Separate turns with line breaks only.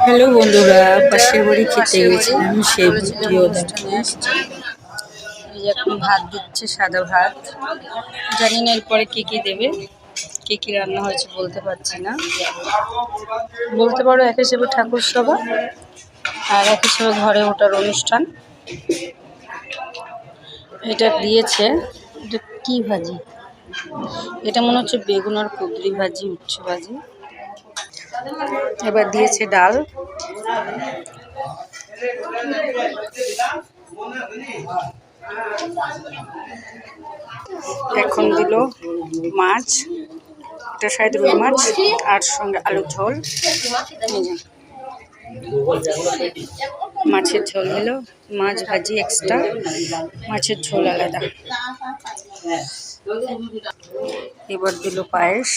Hello বন্ধুরা, পাশের বাড়ি খেতে গেছিলাম, সেই ভিডিও
অনুষ্ঠানে
দেখো।
এসেছি। এই যে এখন ভাত দিচ্ছে, সাদা ভাত। জানি না এরপরে কি কি দেবে, কি কি রান্না হয়েছে বলতে পারছি না। বলতে পারো এক হিসেবে ঠাকুর সভা আর এক হিসেবে ঘরে ওঠার অনুষ্ঠান। এটা দিয়েছে, এটা কি ভাজি? এটা মনে হচ্ছে বেগুন আর কুঁদরি ভাজি, উচ্ছে ভাজি। এবার দিয়েছে ডাল, এখন দিল মাছ, এটা শায়দ রুই মাছ, আর সঙ্গে আলুর ঝোল। মাছের ঝোল হলো, মাছ ভাজি এক্সট্রা, মাছের ঝোল আলাদা। এবার দিল পায়েস।